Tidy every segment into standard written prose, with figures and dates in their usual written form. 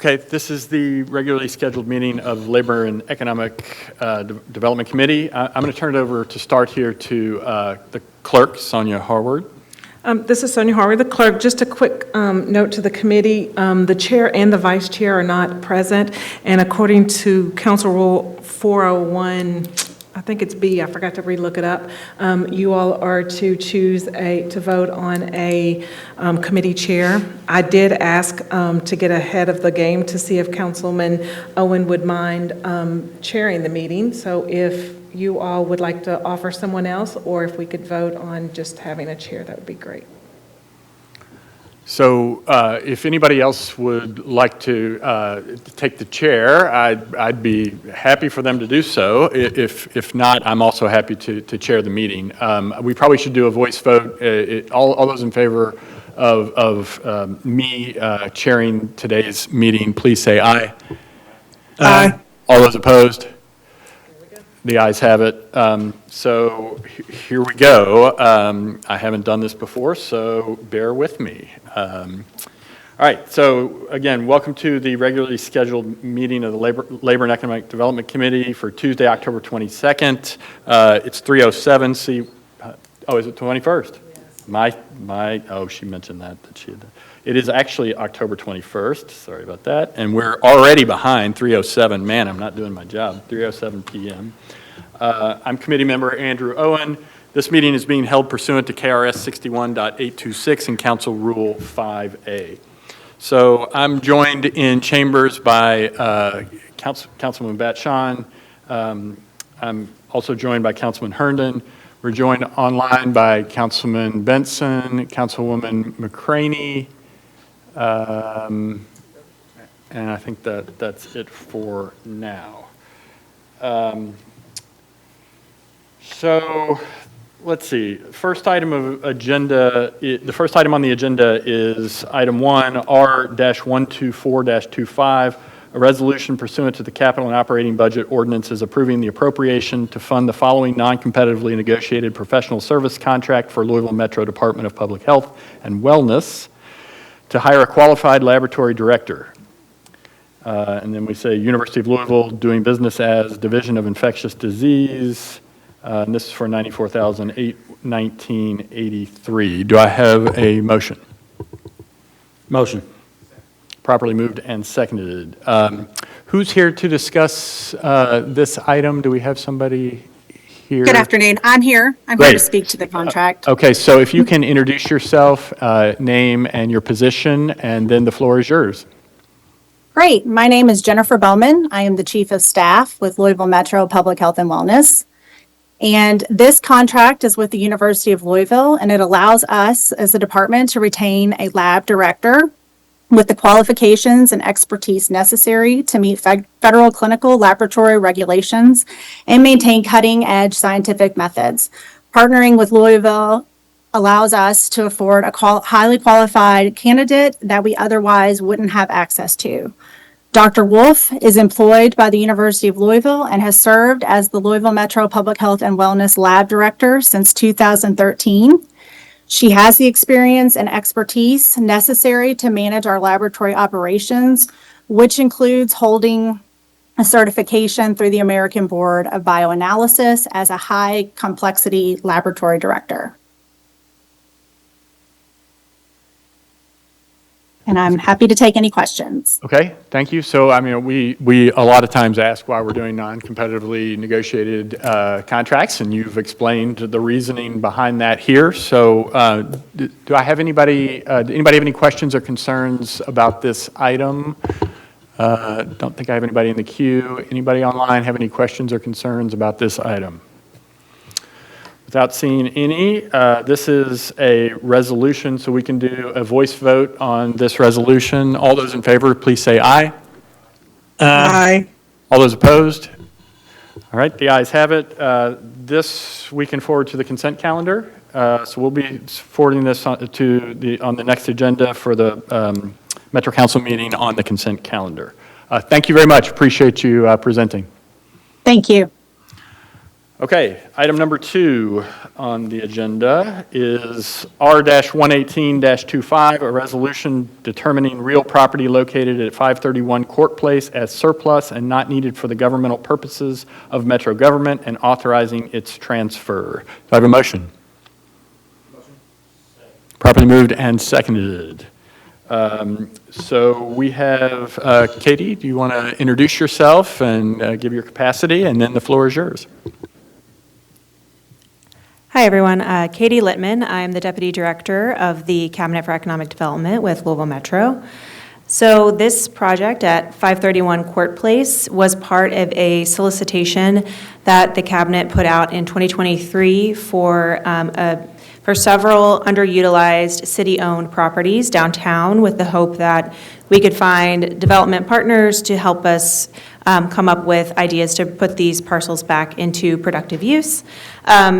Okay, this is the regularly scheduled meeting of Labor and Economic Development Committee. I'm going to turn it over to start here to the clerk, Sonia Harward. This is Sonia Harward, the clerk. Just a quick note to the committee. The chair and the vice chair are not present, and according to Council Rule 401, I think it's B, I forgot to relook it up, you all are to choose to vote on a committee chair. I did ask to get ahead of the game to see if Councilman Owen would mind chairing the meeting. So if you all would like to offer someone else, or if we could vote on just having a chair, that would be great. So if anybody else would like to take the chair, I'd be happy for them to do so. If not, I'm also happy to chair the meeting. We probably should do a voice vote. All those in favor of me chairing today's meeting, please say aye. Aye. All those opposed? The ayes have it. So here we go. I haven't done this before, so bear with me. All right, so again, welcome to the regularly scheduled meeting of the Labor and Economic Development Committee for Tuesday, October 22nd. It's 3:07. Oh, is it 21st? Yes. Oh, she mentioned that she had. It is actually October 21st. Sorry about that. And we're already behind 3:07. Man, I'm not doing my job. 3:07 p.m. I'm committee member Andrew Owen. This meeting is being held pursuant to KRS 61.826 and Council Rule 5A. So I'm joined in chambers by Councilman Batshon. I'm also joined by Councilman Herndon. We're joined online by Councilman Benson, Councilwoman McCraney, and I think that's it for now. So let's see. The first item on the agenda is item 1, R-124-25, a resolution pursuant to the capital and operating budget ordinances approving the appropriation to fund the following non-competitively negotiated professional service contract for Louisville Metro Department of Public Health and Wellness to hire a qualified laboratory director. And then we say University of Louisville doing business as Division of Infectious Disease. And this is for $94,1983. Do I have a motion? Motion. Properly moved and seconded. Who's here to discuss this item? Do we have somebody here? Good afternoon. I'm here. I'm Great. here to speak to the contract. Okay, so if you can introduce yourself, name and your position, and then the floor is yours. Great. My name is Jennifer Bowman. I am the Chief of Staff with Louisville Metro Public Health and Wellness. And this contract is with the University of Louisville, and it allows us as a department to retain a lab director with the qualifications and expertise necessary to meet federal clinical laboratory regulations and maintain cutting-edge scientific methods. Partnering with Louisville allows us to afford a highly qualified candidate that we otherwise wouldn't have access to. Dr. Wolf is employed by the University of Louisville and has served as the Louisville Metro Public Health and Wellness Lab Director since 2013. She has the experience and expertise necessary to manage our laboratory operations, which includes holding a certification through the American Board of Bioanalysis as a high complexity laboratory director. And I'm happy to take any questions. Okay, thank you. So, I mean, we a lot of times ask why we're doing non-competitively negotiated contracts, and you've explained the reasoning behind that here. So, do I have anybody have any questions or concerns about this item? Don't think I have anybody in the queue. Anybody online have any questions or concerns about this item? Without seeing any, this is a resolution, so we can do a voice vote on this resolution. All those in favor, please say aye. Aye. All those opposed? All right, the ayes have it. This we can forward to the consent calendar. So we'll be forwarding this on the next agenda for the Metro Council meeting on the consent calendar. Thank you very much. Appreciate you presenting. Thank you. Okay, item number 2 on the agenda is R-118-25, a resolution determining real property located at 531 Court Place as surplus and not needed for the governmental purposes of Metro government and authorizing its transfer. Do I have a motion? Properly moved and seconded. So we have, Katie, do you want to introduce yourself and give your capacity, and then the floor is yours. Hi, everyone. Katie Littman. I'm the Deputy Director of the Cabinet for Economic Development with Louisville Metro. So this project at 531 Court Place was part of a solicitation that the Cabinet put out in 2023 for several underutilized city-owned properties downtown, with the hope that we could find development partners to help us come up with ideas to put these parcels back into productive use.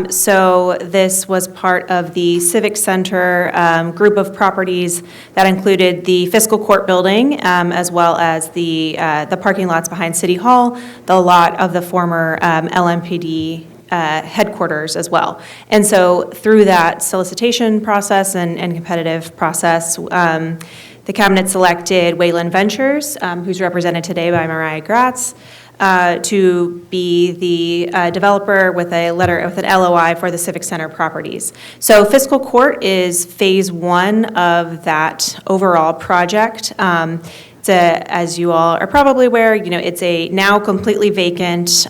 So this was part of the Civic Center group of properties that included the Fiscal Court building, as well as the parking lots behind City Hall, the lot of the former LMPD headquarters as well. And so through that solicitation process and competitive process, the Cabinet selected Wayland Ventures, who's represented today by Mariah Gratz, to be the developer with an LOI for the Civic Center properties. So Fiscal Court is phase 1 of that overall project. As you all are probably aware, it's a now completely vacant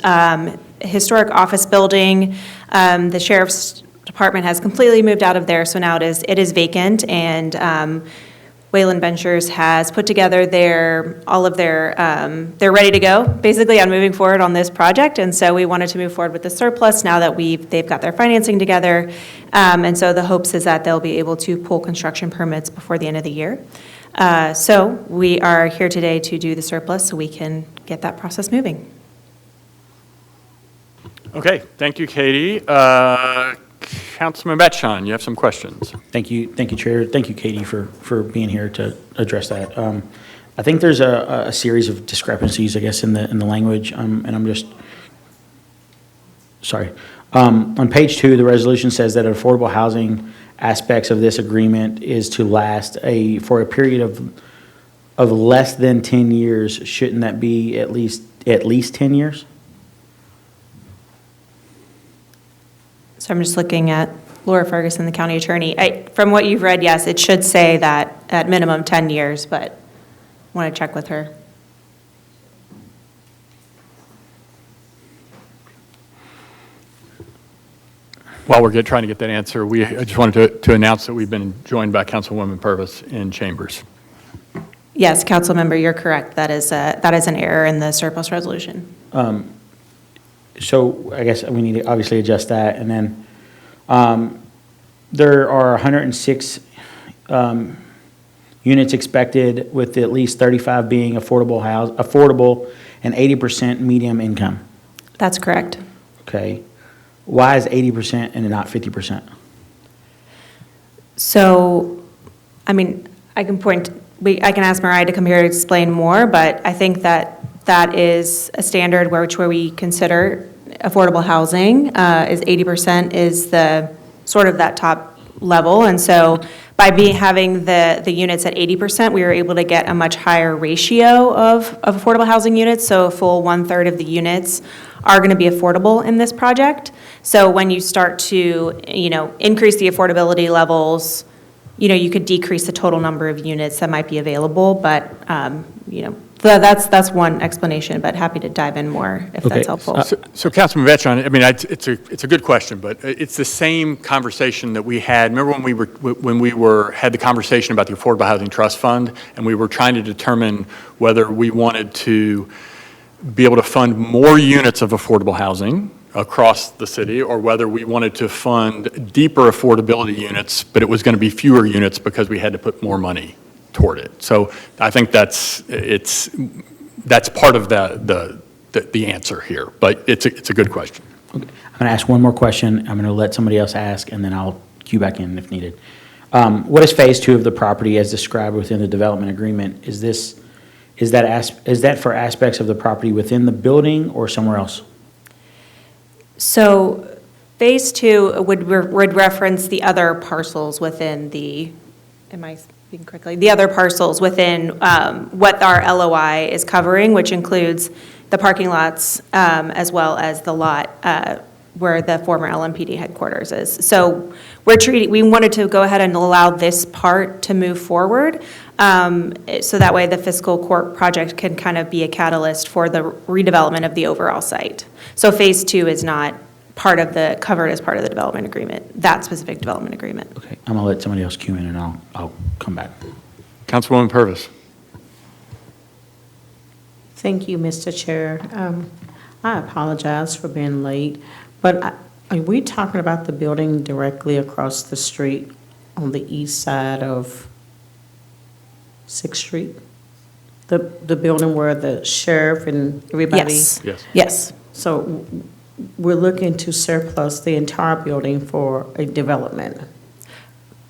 historic office building. The Sheriff's Department has completely moved out of there, so now it is vacant, and Wayland Ventures has put together they're ready to go, basically, on moving forward on this project, and so we wanted to move forward with the surplus now that they've got their financing together, and so the hopes is that they'll be able to pull construction permits before the end of the year. So we are here today to do the surplus so we can get that process moving. Okay, thank you, Katie. Councilman Batchon, you have some questions. Thank you, Chair. Thank you, Katie, for being here to address that. I think there's a series of discrepancies, I guess, in the language, and I'm just, sorry. On page 2, the resolution says that affordable housing aspects of this agreement is to last for a period of less than 10 years. Shouldn't that be at least 10 years? So I'm just looking at Laura Ferguson, the county attorney. From what you've read, yes, it should say that at minimum 10 years, but I want to check with her. While we're trying to get that answer, I just wanted to announce that we've been joined by Councilwoman Purvis in chambers. Yes, council member, you're correct. That is an error in the surplus resolution. So I guess we need to obviously adjust that, and then there are 106 units expected, with at least 35 being affordable and 80% medium income. That's correct. Okay, why is 80% and not 50%? So, I mean, I can ask Mariah to come here to explain more, but I think that is a standard where we consider affordable housing, is 80% is the sort of that top level. And so by having the units at 80%, we were able to get a much higher ratio of affordable housing units. So a full 1/3 of the units are going to be affordable in this project. So when you start to, increase the affordability levels, you could decrease the total number of units that might be available, but, that's one explanation, but happy to dive in more if that's helpful. So Councilman Batchon, I mean, it's a good question, but it's the same conversation that we had. Remember when we had the conversation about the Affordable Housing Trust Fund, and we were trying to determine whether we wanted to be able to fund more units of affordable housing across the city, or whether we wanted to fund deeper affordability units, but it was going to be fewer units because we had to put more money toward it. So I think that's part of the answer here, but it's a good question. Okay. I'm going to ask one more question. I'm going to let somebody else ask, and then I'll cue back in if needed. What is phase 2 of the property as described within the development agreement? Is that for aspects of the property within the building or somewhere else? So Phase 2 would reference the other parcels within the, am I speaking correctly? The other parcels within what our LOI is covering, which includes the parking lots as well as the lot where the former LMPD headquarters is. So we wanted to go ahead and allow this part to move forward, so that way the fiscal court project can kind of be a catalyst for the redevelopment of the overall site. So Phase 2 is not covered as part of the development agreement, that specific development agreement. Okay, I'm gonna let somebody else cue in and I'll come back. Councilwoman Purvis. Thank you, Mr. Chair. I apologize for being late, but are we talking about the building directly across the street on the east side of 6th Street? The building where the sheriff and everybody? Yes. Yes. Yes. So we're looking to surplus the entire building for a development?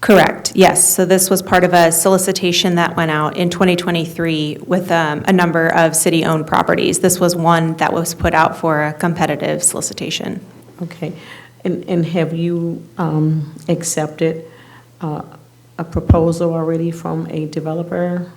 Correct, yes. So this was part of a solicitation that went out in 2023 with a number of city-owned properties. This was one that was put out for a competitive solicitation. Okay. And have you accepted a proposal already from a developer?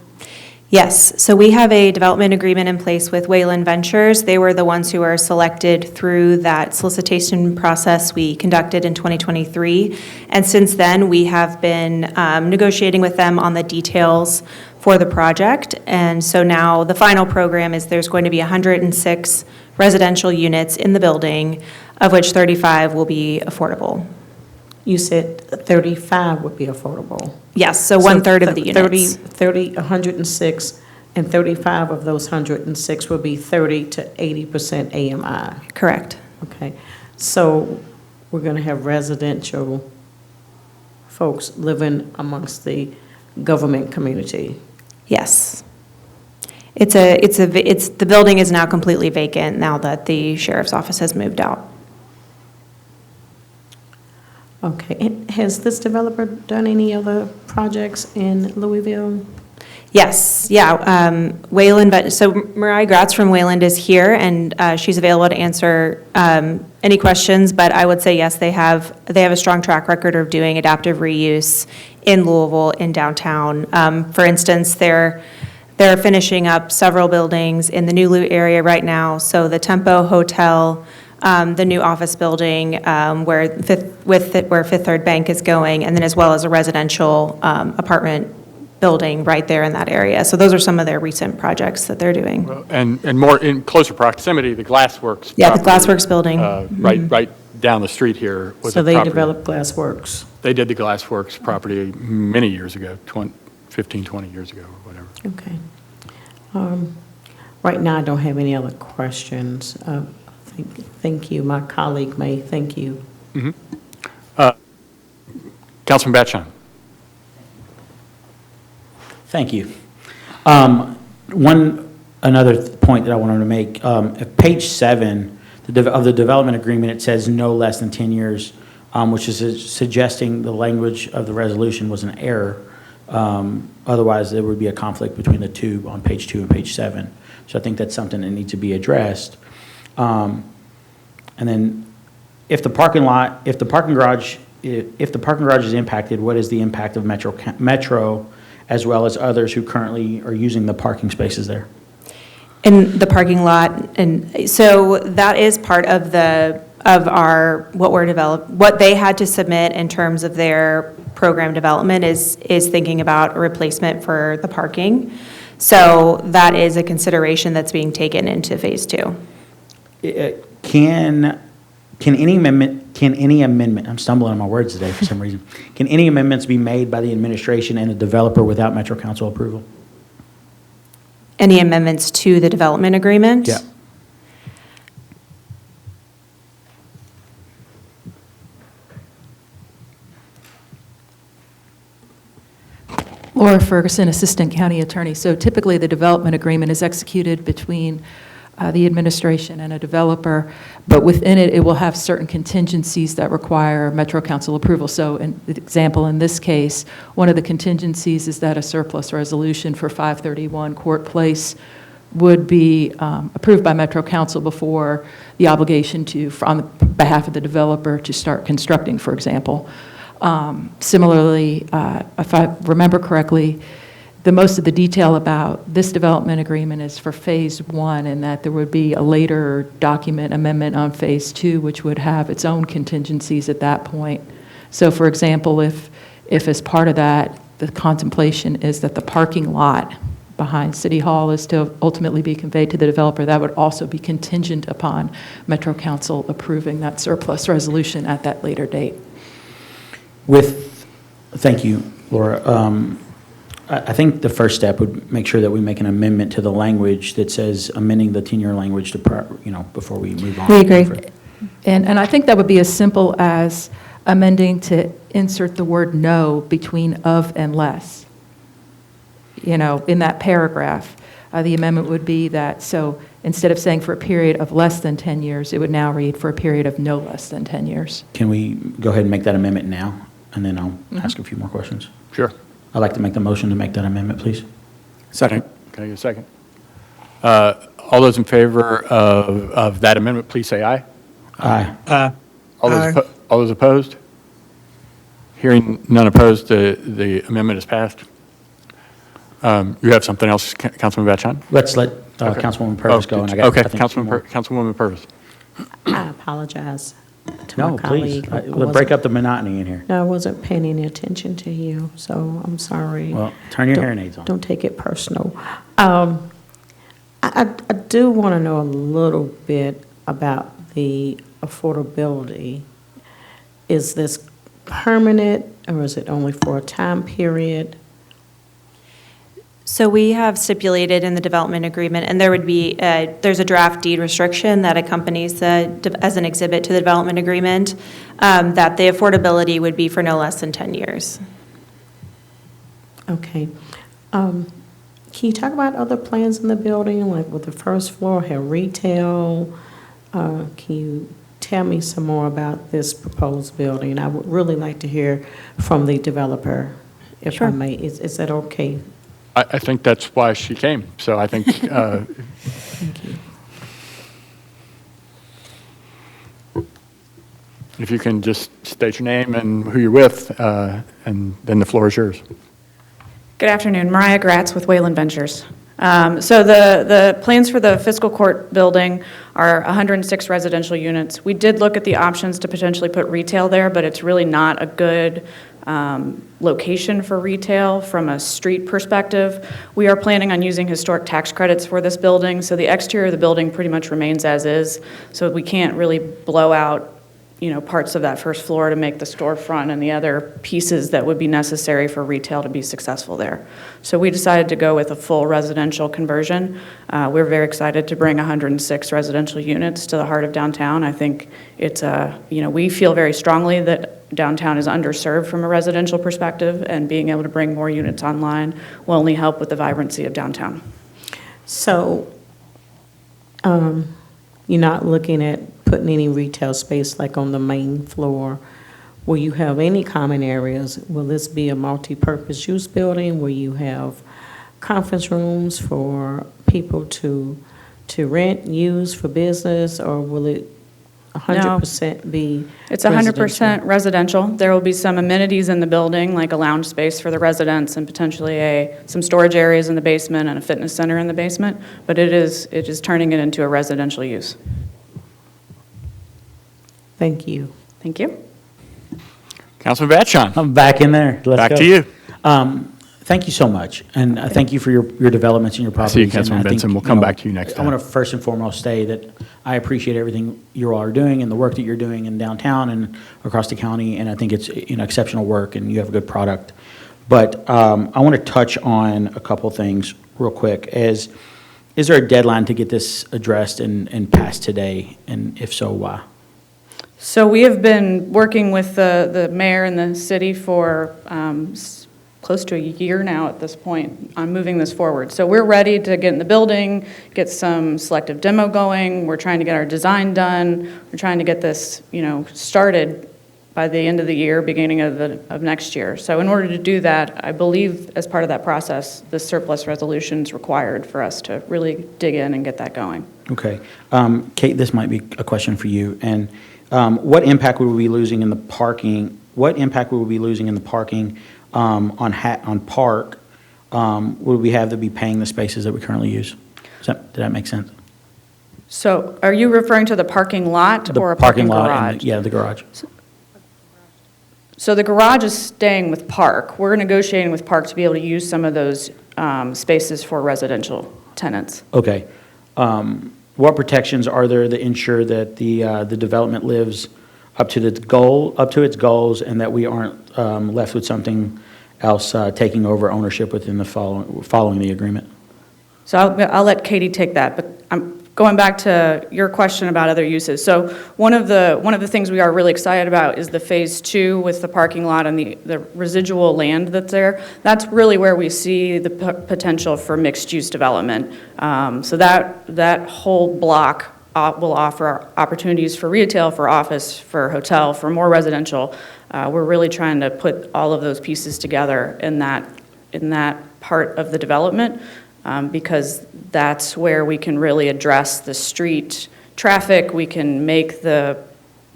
Yes, so we have a development agreement in place with Wayland Ventures. They were the ones who were selected through that solicitation process we conducted in 2023. And since then, we have been negotiating with them on the details for the project. And so now the final program is there's going to be 106 residential units in the building, of which 35 will be affordable. You said 35 would be affordable. Yes, so one-third of the units. 106, and 35 of those 106 would be 30 to 80% AMI. Correct. Okay, so we're going to have residential folks living amongst the government community. Yes. The building is now completely vacant now that the sheriff's office has moved out. Okay, and has this developer done any other projects in Louisville? Yes, yeah. Wayland, so Mariah Gratz from Wayland is here, and she's available to answer any questions, but I would say yes, they have a strong track record of doing adaptive reuse in Louisville, in downtown. For instance, they're finishing up several buildings in the New Lou area right now, so the Tempo Hotel, the new office building where Fifth Third Bank is going, and then as well as a residential apartment building right there in that area. So those are some of their recent projects that they're doing. And more in closer proximity, the Glassworks. Yeah, the property, Glassworks building. Right down the street here was So a they property. developed Glassworks. They did the Glassworks property many years ago, 15, 20 years ago, or whatever. Okay. Right now, I don't have any other questions. Thank you. My colleague may. Thank you. Councilman Batchon. Thank you. Another point that I wanted to make, at page 7 of the development agreement, it says no less than 10 years, which is suggesting the language of the resolution was an error. Otherwise, there would be a conflict between the two on page 2 and page 7. So I think that's something that needs to be addressed. And then if the parking garage is impacted, what is the impact of Metro as well as others who currently are using the parking spaces there? In the parking lot, and so that is part of what they had to submit in terms of their program development is thinking about a replacement for the parking. So that is a consideration that's being taken into phase 2. Can any amendment, I'm stumbling on my words today for some reason. Can any amendments be made by the administration and the developer without Metro Council approval? Any amendments to the development agreement? Yeah. Laura Ferguson, Assistant County Attorney. So typically, the development agreement is executed between the administration and a developer, but within it, it will have certain contingencies that require Metro Council approval. So an example in this case, one of the contingencies is that a surplus resolution for 531 Court Place would be approved by Metro Council before the obligation to, on behalf of the developer, to start constructing, for example. Similarly, if I remember correctly, most of the detail about this development agreement is for Phase 1, and that there would be a later document amendment on Phase 2, which would have its own contingencies at that point. So, for example, if as part of that, the contemplation is that the parking lot behind City Hall is to ultimately be conveyed to the developer, that would also be contingent upon Metro Council approving that surplus resolution at that later date. Thank you, Laura. I think the first step would make sure that we make an amendment to the language that says amending the 10-year language to, before we move on. We agree. And I think that would be as simple as amending to insert the word "no" between "of" and "less." In that paragraph, the amendment would be that, so instead of saying for a period of less than 10 years, it would now read for a period of no less than 10 years. Can we go ahead and make that amendment now? And then I'll ask a few more questions. Sure. I'd like to make the motion to make that amendment, please. Second. Can I get a second? All those in favor of that amendment, please say aye. Aye. All those opposed? Hearing none opposed, the amendment is passed. You have something else, Councilman Batchon? Let's let Councilwoman Purvis go. And I think Councilwoman Purvis. I apologize to No, my please. colleague. Let's break up the monotony in here. No, I wasn't paying any attention to you, so I'm sorry. Well, turn your hearing aids on. Don't take it personal. I do want to know a little bit about the affordability. Is this permanent, or is it only for a time period? So we have stipulated in the development agreement, and there would be, there's a draft deed restriction that accompanies as an exhibit to the development agreement, that the affordability would be for no less than 10 years. Okay. Can you talk about other plans in the building, like with the first floor, have retail? Can you tell me some more about this proposed building? I would really like to hear from the developer, if Sure. I may. Is that okay? I think that's why she came. So I think, Thank you. if you can just state your name and who you're with, and then the floor is yours. Good afternoon, Mariah Gratz with Wayland Ventures. So the plans for the fiscal court building are 106 residential units. We did look at the options to potentially put retail there, but it's really not a good location for retail from a street perspective. We are planning on using historic tax credits for this building, so the exterior of the building pretty much remains as is. So we can't really blow out, parts of that first floor to make the storefront and the other pieces that would be necessary for retail to be successful there. So we decided to go with a full residential conversion. We're very excited to bring 106 residential units to the heart of downtown. I think it's we feel very strongly that downtown is underserved from a residential perspective, and being able to bring more units online will only help with the vibrancy of downtown. So, you're not looking at putting any retail space like on the main floor? Will you have any common areas? Will this be a multi-purpose use building? Will you have conference rooms for people to rent, use for business, or will it 100% be It's 100% residential. There will be some amenities in the building, like a lounge space for the residents and potentially some storage areas in the basement and a fitness center in the basement, but it is turning it into a residential use. Thank you. Thank you. Councilman Batchon, I'm back in there. Let's back go. to you. Thank you so much, and thank you for your developments and your I see you, properties. Councilman And I think, Benson. We'll come back to you next I time. want to first and foremost say that I appreciate everything you all are doing and the work that you're doing in downtown and across the county, and I think it's exceptional work, and you have a good product. But I want to touch on a couple things real quick. Is there a deadline to get this addressed and passed today, and if so, why? So we have been working with the mayor and the city for close to a year now at this point on moving this forward. So we're ready to get in the building, get some selective demo going. We're trying to get our design done. We're trying to get this, started by the end of the year, beginning of next year. So in order to do that, I believe as part of that process, the surplus resolution is required for us to really dig in and get that going. Okay. Kate, this might be a question for you. And what impact would we be losing in the parking? What impact would we be losing in the parking on Park? Would we have to be paying the spaces that we currently use? Did that make sense? So are you referring to the parking lot or a parking lot garage? and yeah, the garage. So the garage is staying with Park. We're negotiating with Park to be able to use some of those spaces for residential tenants. Okay. What protections are there that ensure that the development lives up to its goals, and that we aren't left with something else taking over ownership within the following the agreement? So I'll let Katie take that, but I'm going back to your question about other uses. So one of the things we are really excited about is the Phase 2 with the parking lot and the residual land that's there. That's really where we see the potential for mixed-use development. So that whole block will offer opportunities for retail, for office, for hotel, for more residential. We're really trying to put all of those pieces together in that part of the development. Because that's where we can really address the street traffic. We can make the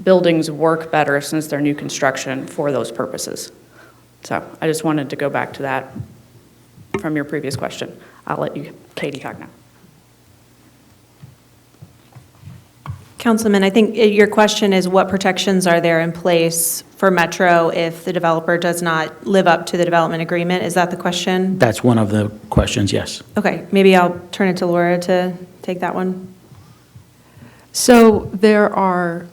buildings work better since they're new construction for those purposes. So I just wanted to go back to that from your previous question. I'll let you, Katie, talk now. Councilman, I think your question is what protections are there in place for Metro if the developer does not live up to the development agreement? Is that the question? That's one of the questions, yes. Okay, maybe I'll turn it to Laura to take that one. So there are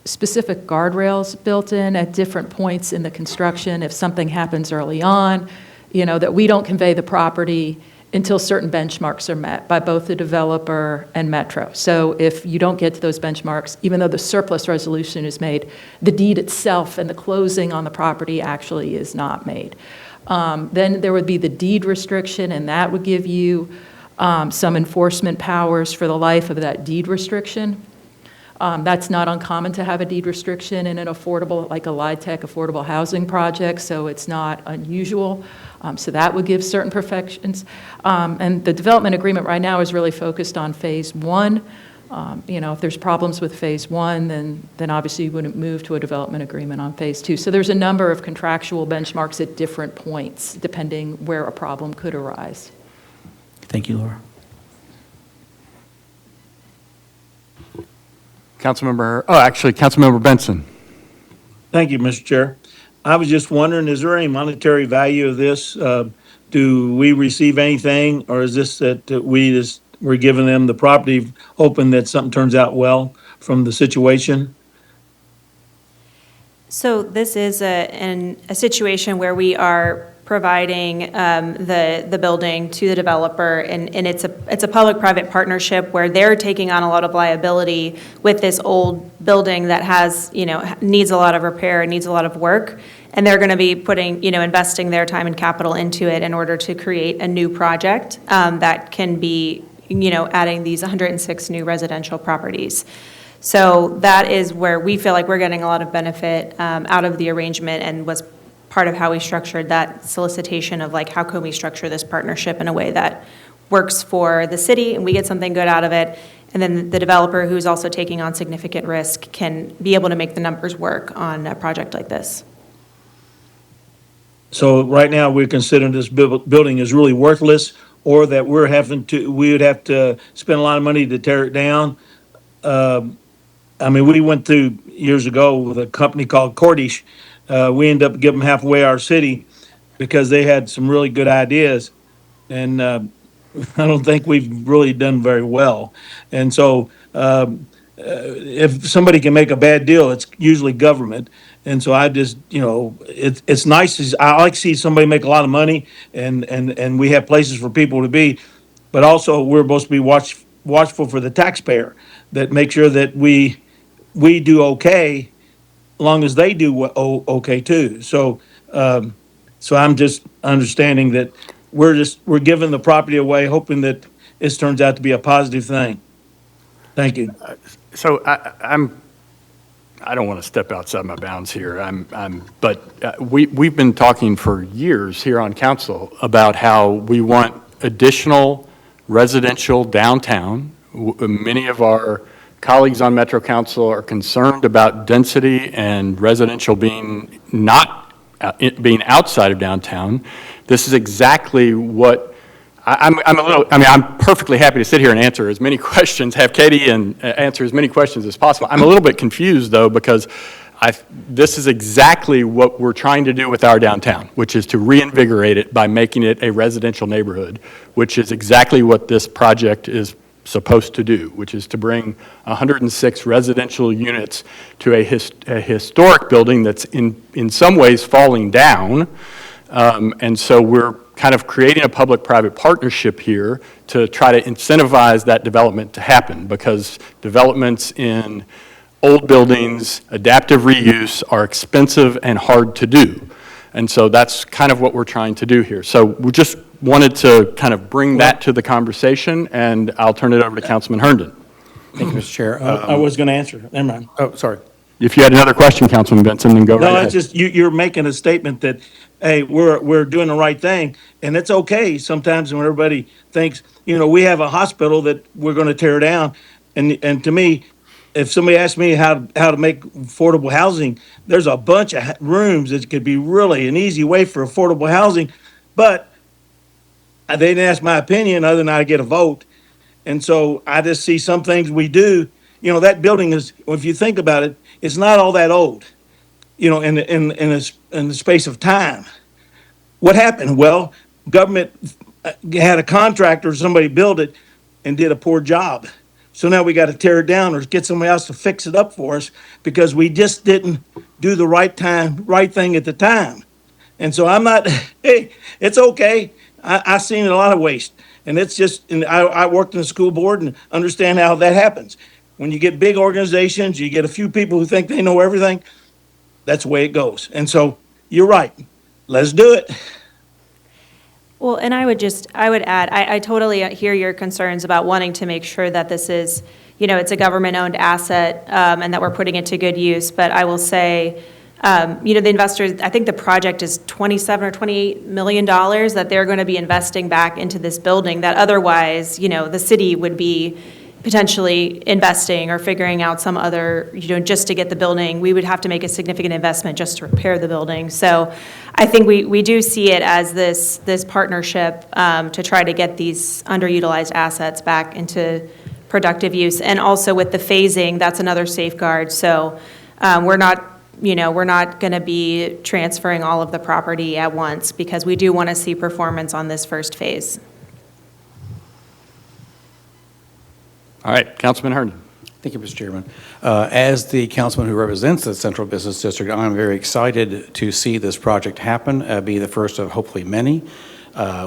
specific guardrails built in at different points in the construction. If something happens early on, that we don't convey the property until certain benchmarks are met by both the developer and Metro. So if you don't get to those benchmarks, even though the surplus resolution is made, the deed itself and the closing on the property actually is not made. Then there would be the deed restriction, and that would give you some enforcement powers for the life of that deed restriction. That's not uncommon to have a deed restriction in an affordable, like a LIHTC affordable housing project, so it's not unusual. So that would give certain protections. And the development agreement right now is really focused on Phase 1. If there's problems with Phase 1, then obviously you wouldn't move to a development agreement on Phase 2. So there's a number of contractual benchmarks at different points, depending where a problem could arise. Thank you, Laura. Councilmember Benson. Thank you, Mr. Chair. I was just wondering, is there any monetary value of this? Do we receive anything, or is this that we're giving them the property, hoping that something turns out well from the situation? So this is a situation where we are providing the building to the developer, and it's a public-private partnership where they're taking on a lot of liability with this old building that has, needs a lot of repair, needs a lot of work, and they're going to be putting, investing their time and capital into it in order to create a new project that can be, adding these 106 new residential properties. So that is where we feel like we're getting a lot of benefit out of the arrangement, and was part of how we structured that solicitation of how can we structure this partnership in a way that works for the city and we get something good out of it. And then the developer, who's also taking on significant risk, can be able to make the numbers work on a project like this. So right now, we're considering this building is really worthless, or that we would have to spend a lot of money to tear it down. We went through years ago with a company called Cordish. We ended up giving them halfway our city because they had some really good ideas. And I don't think we've really done very well. And so if somebody can make a bad deal, it's usually government. And so I just, it's nice. I like to see somebody make a lot of money, and we have places for people to be. But also, we're supposed to be watchful for the taxpayer, that make sure that we do okay, long as they do okay too. So I'm just understanding that we're giving the property away, hoping that this turns out to be a positive thing. Thank you. So I'm I don't want to step outside my bounds here. But we've been talking for years here on council about how we want additional residential downtown. Many of our colleagues on Metro Council are concerned about density and residential being being outside of downtown. This is exactly what I'm perfectly happy to sit here and answer as many questions, have Katie and answer as many questions as possible. I'm a little bit confused, though, because this is exactly what we're trying to do with our downtown, which is to reinvigorate it by making it a residential neighborhood, which is exactly what this project is supposed to do, which is to bring 106 residential units to a historic building that's in some ways falling down. And so we're kind of creating a public-private partnership here to try to incentivize that development to happen, because developments in old buildings, adaptive reuse are expensive and hard to do. And so that's kind of what we're trying to do here. So we just wanted to kind of bring that to the conversation, and I'll turn it over to Councilman Herndon. Thank you, Mr. Chair. I was going to answer. Never mind. Oh, sorry. If you had another question, Councilman Benson, then go right No, ahead. it's just, you're making a statement that, hey, we're doing the right thing, and it's okay sometimes when everybody thinks, we have a hospital that we're going to tear down, and to me, if somebody asks me how to make affordable housing, there's a bunch of rooms that could be really an easy way for affordable housing, but they didn't ask my opinion other than I get a vote, and so I just see some things we do. That building is, if you think about it, it's not all that old, in the space of time. What happened? Well, government had a contractor or somebody build it and did a poor job. So now we got to tear it down or get somebody else to fix it up for us because we just didn't do the right thing at the time. And so I'm not, hey, it's okay. I've seen a lot of waste. And it's just, and I worked in the school board and understand how that happens. When you get big organizations, you get a few people who think they know everything, that's the way it goes. And so you're right. Let's do it. Well, and I would add, I totally hear your concerns about wanting to make sure that this is, it's a government-owned asset, and that we're putting it to good use. But I will say, the investors, I think the project is $27 or $28 million that they're going to be investing back into this building that otherwise, the city would be potentially investing or figuring out some other, just to get the building. We would have to make a significant investment just to repair the building. So I think we do see it as this partnership to try to get these underutilized assets back into productive use. And also with the phasing, that's another safeguard. So we're not going to be transferring all of the property at once because we do want to see performance on this first phase. All right, Councilman Herndon. Thank you, Mr. Chairman. As the councilman who represents the Central Business District, I'm very excited to see this project happen, be the first of hopefully many.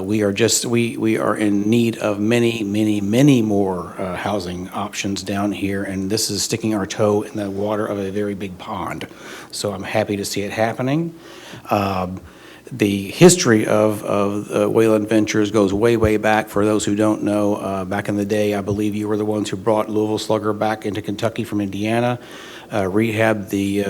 We are in need of many more housing options down here, and this is sticking our toe in the water of a very big pond. So I'm happy to see it happening. The history of Wayland Ventures goes way back. For those who don't know, back in the day, I believe you were the ones who brought Louisville Slugger back into Kentucky from Indiana, rehabbed the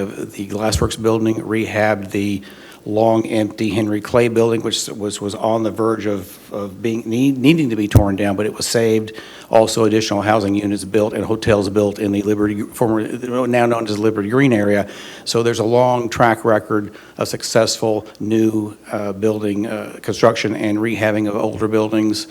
Glassworks building, rehabbed the long empty Henry Clay building, which was on the verge of being needing to be torn down, but it was saved. Also, additional housing units built and hotels built in the now known as Liberty Green area. So there's a long track record of successful new building construction and rehabbing of older buildings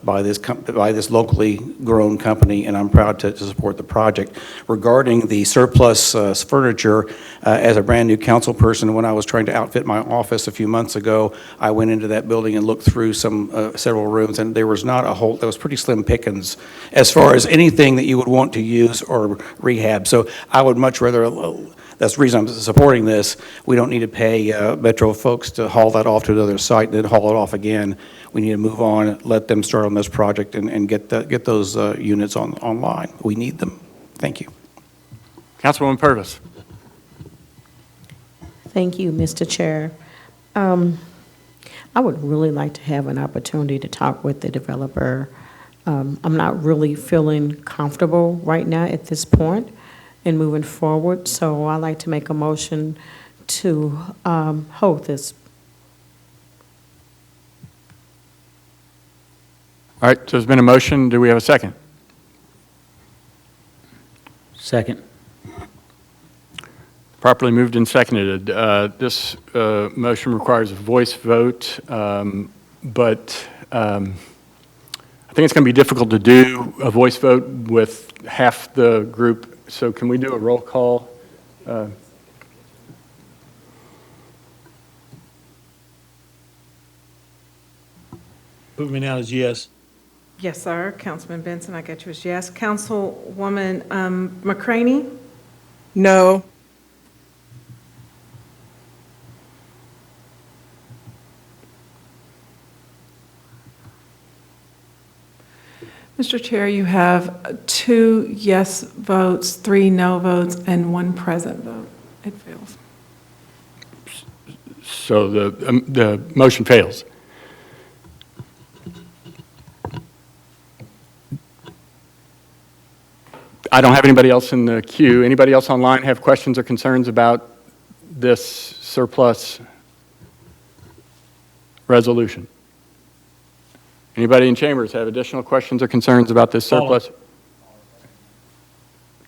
by this locally grown company, and I'm proud to support the project. Regarding the surplus furniture, as a brand new council person, when I was trying to outfit my office a few months ago, I went into that building and looked through several rooms, and there was not a whole, there was pretty slim pickings as far as anything that you would want to use or rehab. So I would much rather, that's the reason I'm supporting this. We don't need to pay Metro folks to haul that off to another site and then haul it off again. We need to move on, let them start on this project and get those units online. We need them. Thank you. Councilwoman Purvis. Thank you, Mr. Chair. I would really like to have an opportunity to talk with the developer. I'm not really feeling comfortable right now at this point in moving forward. So I'd like to make a motion to hold this. All right, so there's been a motion. Do we have a second? Second. Properly moved and seconded. This motion requires a voice vote, but I think it's going to be difficult to do a voice vote with half the group. So can we do a roll call? Put me down as yes. Yes, sir. Councilman Benson, I got you as yes. Councilwoman McCraney? No. Mr. Chair, you have 2 yes votes, 3 no votes, and 1 present vote. It fails. So the motion fails. I don't have anybody else in the queue. Anybody else online have questions or concerns about this surplus resolution? Anybody in chambers have additional questions or concerns about this surplus?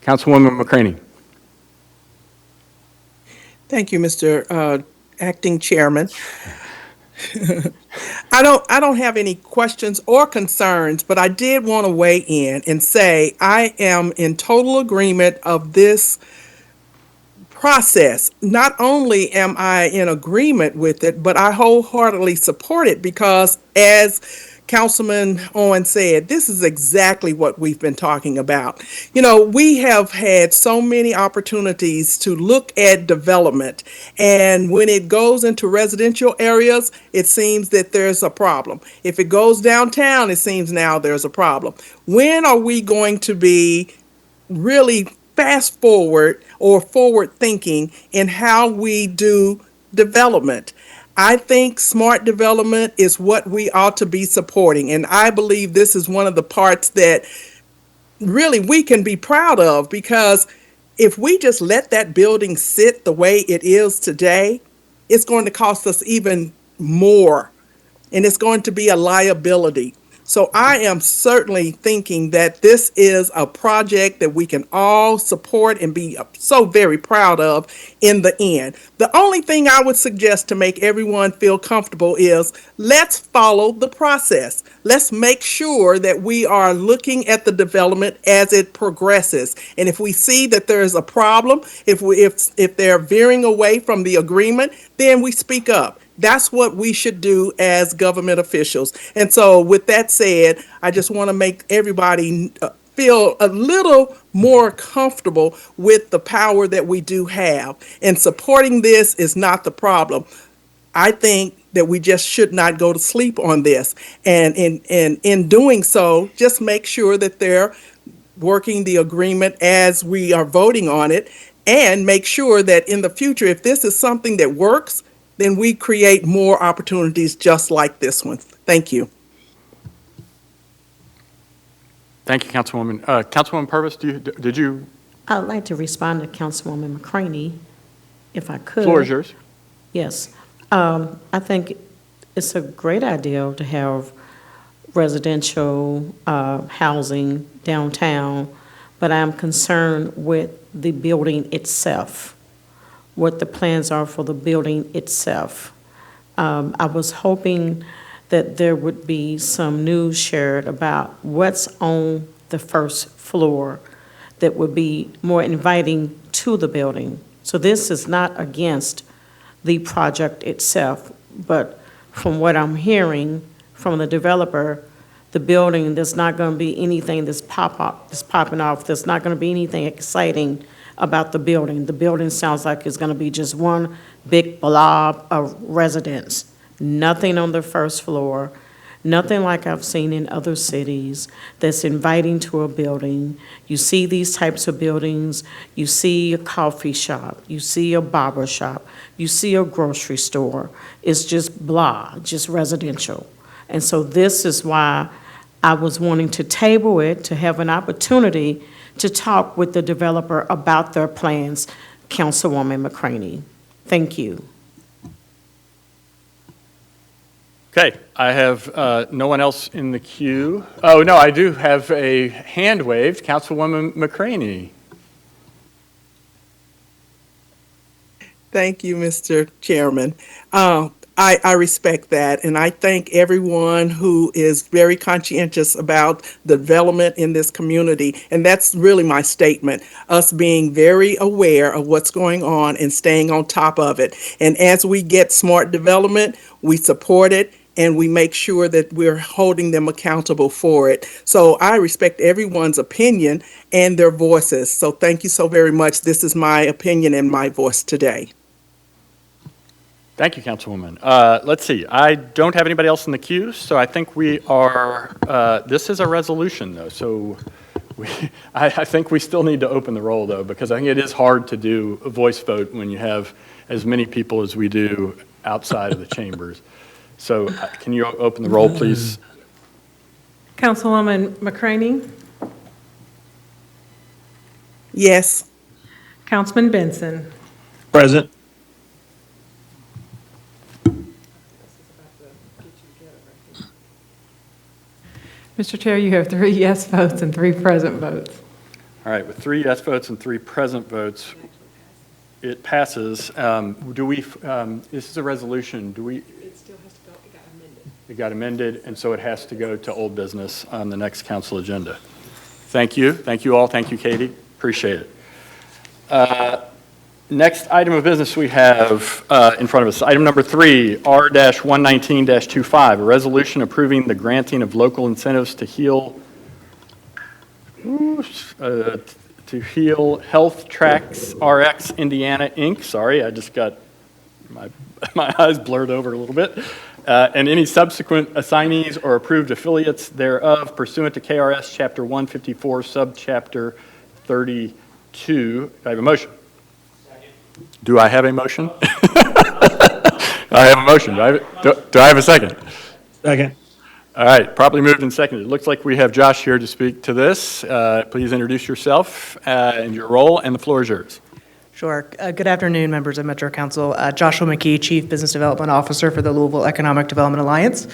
Councilwoman McCraney. Thank you, Mr. Acting Chairman. I don't have any questions or concerns, but I did want to weigh in and say I am in total agreement of this process. Not only am I in agreement with it, but I wholeheartedly support it because, as Councilman Owen said, this is exactly what we've been talking about. You know, we have had so many opportunities to look at development, and when it goes into residential areas, it seems that there's a problem. If it goes downtown, it seems now there's a problem. When are we going to be really fast forward or forward thinking in how we do development? I think smart development is what we ought to be supporting. And I believe this is one of the parts that really we can be proud of, because if we just let that building sit the way it is today, it's going to cost us even more, and it's going to be a liability. So I am certainly thinking that this is a project that we can all support and be so very proud of in the end. The only thing I would suggest to make everyone feel comfortable is let's follow the process. Let's make sure that we are looking at the development as it progresses. And if we see that there is a problem, if they're veering away from the agreement, then we speak up. That's what we should do as government officials. And so with that said, I just want to make everybody feel a little more comfortable with the power that we do have. And supporting this is not the problem. I think that we just should not go to sleep on this. And in doing so, just make sure that they're working the agreement as we are voting on it, and make sure that in the future, if this is something that works, then we create more opportunities just like this one. Thank you. Thank you, Councilwoman. Councilwoman Purvis, did you? I'd like to respond to Councilwoman McCraney, if I could. Floor is yours. Yes. I think it's a great idea to have residential housing downtown, but I'm concerned with the building itself, what the plans are for the building itself. I was hoping that there would be some news shared about what's on the first floor that would be more inviting to the building. So this is not against the project itself, but from what I'm hearing from the developer, the building, there's not going to be anything that's popping off. There's not going to be anything exciting about the building. The building sounds like it's going to be just one big blob of residence. Nothing on the first floor, nothing like I've seen in other cities that's inviting to a building. You see these types of buildings, you see a coffee shop, you see a barber shop, you see a grocery store. It's just blah, just residential. And so this is why I was wanting to table it to have an opportunity to talk with the developer about their plans, Councilwoman McCraney. Thank you. Okay, I have no one else in the queue. Oh, no, I do have a hand waved. Councilwoman McCraney. Thank you, Mr. Chairman. I respect that, and I thank everyone who is very conscientious about the development in this community. And that's really my statement, us being very aware of what's going on and staying on top of it. And as we get smart development, we support it and we make sure that we're holding them accountable for it. So I respect everyone's opinion and their voices. So thank you so very much. This is my opinion and my voice today. Thank you, Councilwoman. Let's see, I don't have anybody else in the queue, so I think we are, this is a resolution, though, so I think we still need to open the roll, though, because I think it is hard to do a voice vote when you have as many people as we do outside of the chambers. So can you open the roll, please? Councilwoman McCraney, Yes. Councilman Benson, Present. Mr. Chair, you have 3 yes votes and 3 present votes. All right, with 3 yes votes and 3 present votes, it passes. Do we, this is a resolution, do we? It still has to go, it got amended. It got amended, and so it has to go to old business on the next council agenda. Thank you all, thank you, Katie, appreciate it. Next item of business we have in front of us, item number 3, R-119-25, a resolution approving the granting of local incentives to heal Health Tracks RX Indiana, Inc. Sorry, I just got my eyes blurred over a little bit. And any subsequent assignees or approved affiliates thereof pursuant to KRS Chapter 154, Subchapter 32. Do I have a motion? Do I have a motion? I have a motion. Do I have a second? Second. All right, properly moved and seconded. It looks like we have Josh here to speak to this. Please introduce yourself and your role, and the floor is yours. Sure. Good afternoon, members of Metro Council. Joshua McKee, Chief Business Development Officer for the Louisville Economic Development Alliance.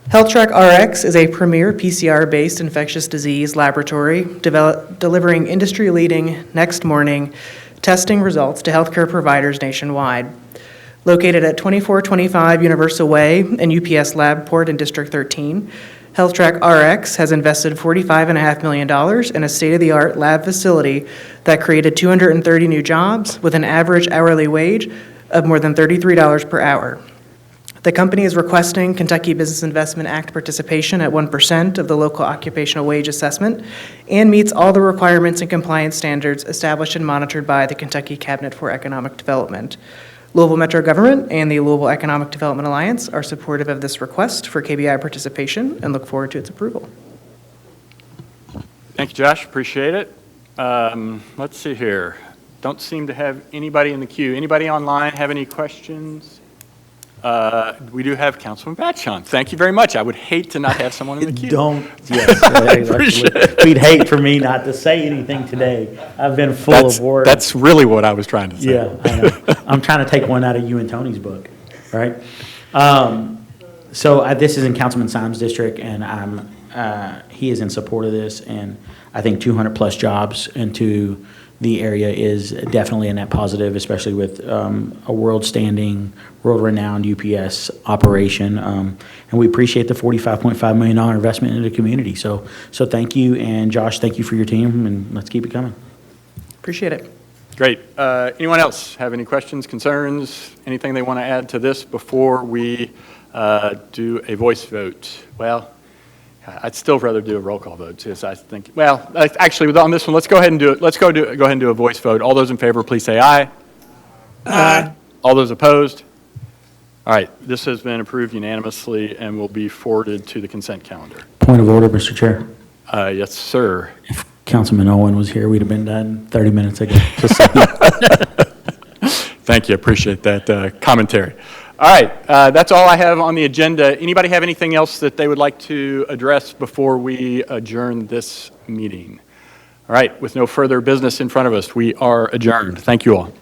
HealthTrack RX is a premier PCR-based infectious disease laboratory delivering industry-leading next morning testing results to healthcare providers nationwide. Located at 2425 Universal Way and UPS Labport in District 13, HealthTrack RX has invested $45.5 million in a state-of-the-art lab facility that created 230 new jobs with an average hourly wage of more than $33 per hour. The company is requesting Kentucky Business Investment Act participation at 1% of the local occupational wage assessment and meets all the requirements and compliance standards established and monitored by the Kentucky Cabinet for Economic Development. Louisville Metro Government and the Louisville Economic Development Alliance are supportive of this request for KBI participation and look forward to its approval. Thank you, Josh. Appreciate it. Let's see here. Don't seem to have anybody in the queue. Anybody online have any questions? We do have Councilman Batchon. Thank you very much. I would hate to not have someone in the queue. Yes. We'd hate for me not to say anything today. I've been full of words. That's really what I was trying to say. Yeah, I know. I'm trying to take one out of you and Tony's book, right? So this is in Councilman Symes' district, and he is in support of this, and I think 200-plus jobs into the area is definitely a net positive, especially with a world-standing, world-renowned UPS operation. And we appreciate the $45.5 million investment in the community. So thank you, and Josh, thank you for your team, and let's keep it coming. Appreciate it. Great. Anyone else have any questions, concerns, anything they want to add to this before we do a voice vote? Well, I'd still rather do a roll call vote, because I think, well, actually, on this one, let's go ahead and do it. Let's go ahead and do a voice vote. All those in favor, please say aye. Aye. All those opposed? All right, this has been approved unanimously and will be forwarded to the consent calendar. Point of order, Mr. Chair. Yes, sir. If Councilman Owen was here, we'd have been done 30 minutes ago. Thank you, appreciate that commentary. All right, that's all I have on the agenda. Anybody have anything else that they would like to address before we adjourn this meeting? All right, with no further business in front of us, we are adjourned. Thank you all.